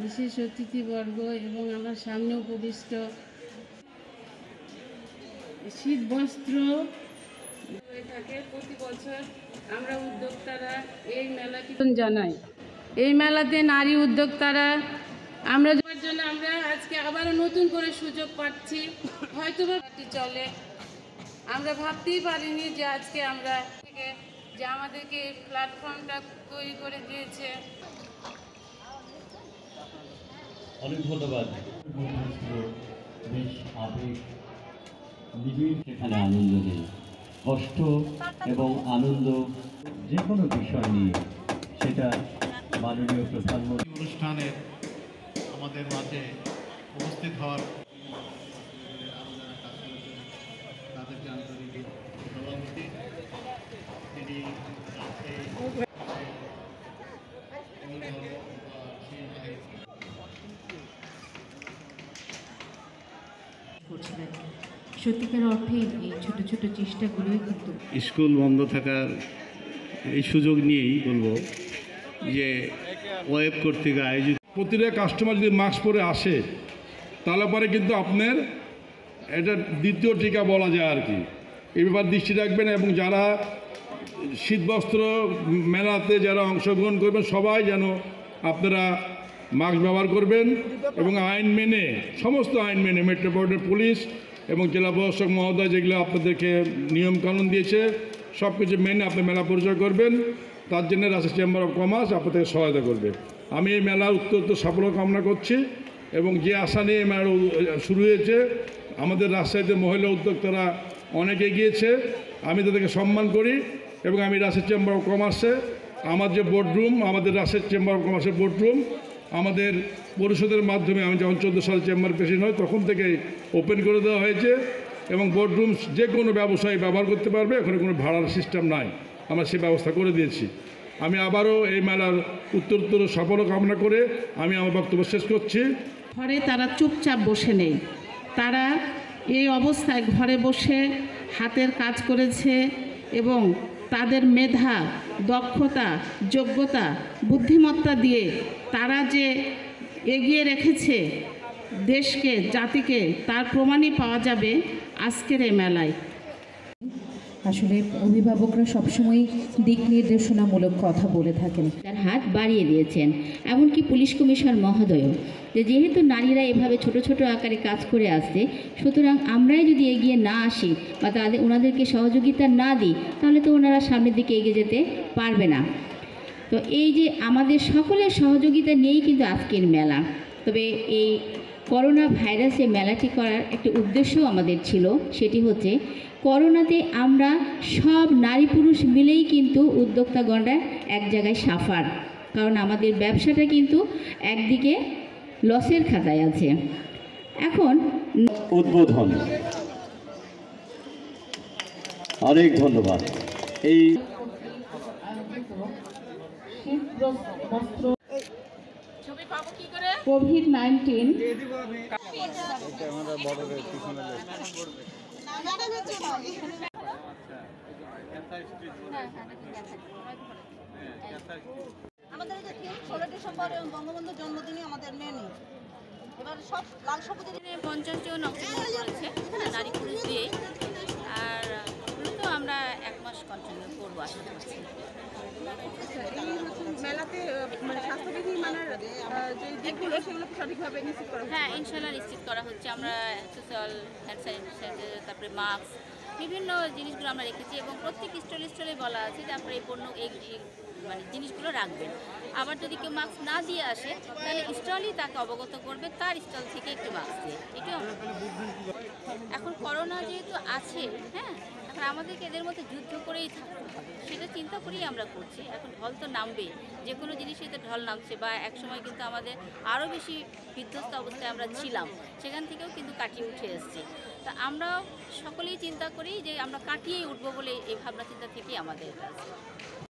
বিশেষ অতিথিবর্গ এবং আমার সামনে উপবিষ্ট শীত বস্ত্র হয়ে থাকে। প্রতি বছর আমরা উদ্যোক্তারা এই মেলাটি জানাই। এই মেলাতে নারী উদ্যোক্তারা আমরা যাওয়ার জন্য আমরা আজকে আবারও নতুন করে সুযোগ পাচ্ছি। হয়তোবা চলে, আমরা ভাবতেই পারিনি যে আজকে আমরা যে আমাদেরকে এই প্ল্যাটফর্মটা তৈরি করে দিয়েছে। অনেক ধন্যবাদ। বেশ আবেগ নিবিড়, সেখানে আনন্দ নেই, কষ্ট এবং আনন্দ যে কোনো বিষয় নিয়ে সেটা মাননীয় প্রধানমন্ত্রী অনুষ্ঠানে আমাদের মাঝে উপস্থিত হওয়ার তাদেরকে আন্তরিক সভাপতি তিনি করছিলেন। সত্যিকার অর্থে এই ছোট ছোট চেষ্টাগুলোই কিন্তু স্কুল বন্ধ থাকার এই সুযোগ নিয়েই বলবো যে ওয়েব কর্তৃক আয়োজিত প্রতিটা কাস্টমার যদি মাস্ক পরে আসে তাহলে পরে কিন্তু আপনার এটা দ্বিতীয় টিকা বলা যায় আর কি। এই ব্যাপার দৃষ্টি রাখবেন এবং যারা শীতবস্ত্র মেলাতে যারা অংশগ্রহণ করবেন সবাই যেন আপনারা মাস্ক ব্যবহার করবেন এবং আইন মেনে, সমস্ত আইন মেনে মেট্রোপলিটন পুলিশ এবং জেলা প্রশাসক মহোদয় যেগুলো আপনাদেরকে নিয়মকানুন দিয়েছে সব কিছু মেনে আপনি মেলা পরিচয় করবেন। তার জন্য রাজশাহী চেম্বার অফ কমার্স আপনাদেরকে সহায়তা করবে। আমি এই মেলার অত্যন্ত সাফল্য কামনা করছি এবং যে আশা নিয়ে এই মেলা শুরু হয়েছে, আমাদের রাজশাহীতে মহিলা উদ্যোক্তারা অনেকে গিয়েছে, আমি তাদেরকে সম্মান করি এবং আমি রাজশাহী চেম্বার অফ কমার্সে আমার যে বোর্ডরুম, আমাদের রাজশাহী চেম্বার অফ কমার্সের বোর্ডরুম আমাদের পরিষদের মাধ্যমে, আমি যখন 14 সালে চেম্বার প্রেসিডেন্ট হই তখন থেকেই ওপেন করে দেওয়া হয়েছে এবং বোর্ডরুম যে কোনো ব্যবসায়ী ব্যবহার করতে পারবে, এখানে কোনো ভাড়ার সিস্টেম নাই, আমরা সে ব্যবস্থা করে দিয়েছি। আমি আবারও এই মেলার উত্তরোত্তর সফল কামনা করে আমি আমার বক্তব্য শেষ করছি। ঘরে তারা চুপচাপ বসে নেই, তারা এই অবস্থায় ঘরে বসে হাতের কাজ করেছে এবং তাদের মেধা, দক্ষতা, যোগ্যতা, বুদ্ধিমত্তা দিয়ে তারা যে এগিয়ে রেখেছে দেশকে, জাতিকে, তার প্রমাণই পাওয়া যাবে আজকের এই মেলায়। আসলে অভিভাবকরা সবসময় দিক নির্দেশনামূলক কথা বলে থাকেন, তার হাত বাড়িয়ে দিয়েছেন। এমনকি পুলিশ কমিশনার মহোদয়ও, যে যেহেতু নারীরা এভাবে ছোট ছোট আকারে কাজ করে আসছে, সুতরাং আমরাই যদি এগিয়ে না আসি বা ওনাদেরকে সহযোগিতা না দিই তাহলে তো ওনারা সামনের দিকে এগিয়ে যেতে পারবে না। তো এই যে আমাদের সকলের সহযোগিতা নিয়েই কিন্তু আজকের মেলা। তবে এই করোনা ভাইরাসে মেলাটি করার একটা উদ্দেশ্যও আমাদের ছিল, সেটি হচ্ছে করোনাতে আমরা সব নারী পুরুষ মিলেই কিন্তু উদ্যোক্তাগণরা এক জায়গায় সাফার, কারণ আমাদের ব্যবসাটা কিন্তু একদিকে লসের খাতায় আছে। এখন উদ্বোধন, অনেক ধন্যবাদ। এই কোভিড-19 আমাদের এই যে 16 ডিসেম্বর বঙ্গবন্ধু জন্মদিনে আমাদের মেনে এবার সব লাল সবুজের 50 জন অংশগ্রহণ করেছে নারী পুরুষ দিয়ে, আর মূলত আমরা 1 মাস কন্টিনিউ করবো আশা করছি। মেলাতে মানে স্বাস্থ্যবিধি মানার যে দিকগুলো সেগুলো সঠিকভাবে নিশ্চিত করা, হ্যাঁ ইনশাল্লাহ নিশ্চিত করা হচ্ছে। আমরা সোশ্যাল হ্যান্ড স্যানিটাইজার, তারপরে মাস্ক, বিভিন্ন জিনিসগুলো আমরা রেখেছি এবং প্রত্যেক স্টলে বলা আছে যে আপনারা এই পণ্য এই মানে জিনিসগুলো রাখবেন। আবার যদি কেউ মাস্ক না দিয়ে আসে তাহলে স্টলই তাকে অবগত করবে, তার স্টল থেকে একটু মাস্ক দিয়ে। এটাও এখন করোনা যেহেতু আছে, হ্যাঁ, এখন আমাদেরকে এদের মধ্যে যুদ্ধ করেই থাকতে হবে, সেটা চিন্তা করেই আমরা করছি। এখন ঢল তো নামবে, যে কোনো জিনিসই তো ঢল নামছে, বা এক সময় কিন্তু আমাদের আরও বেশি বিধ্বস্ত অবস্থায় আমরা ছিলাম, সেখান থেকেও কিন্তু কাটিয়ে উঠে এসেছি। তা আমরাও সকলেই চিন্তা করি যে আমরা কাটিয়েই উঠবো বলে এই ভাবনা চিন্তা থেকেই আমাদের কাছে।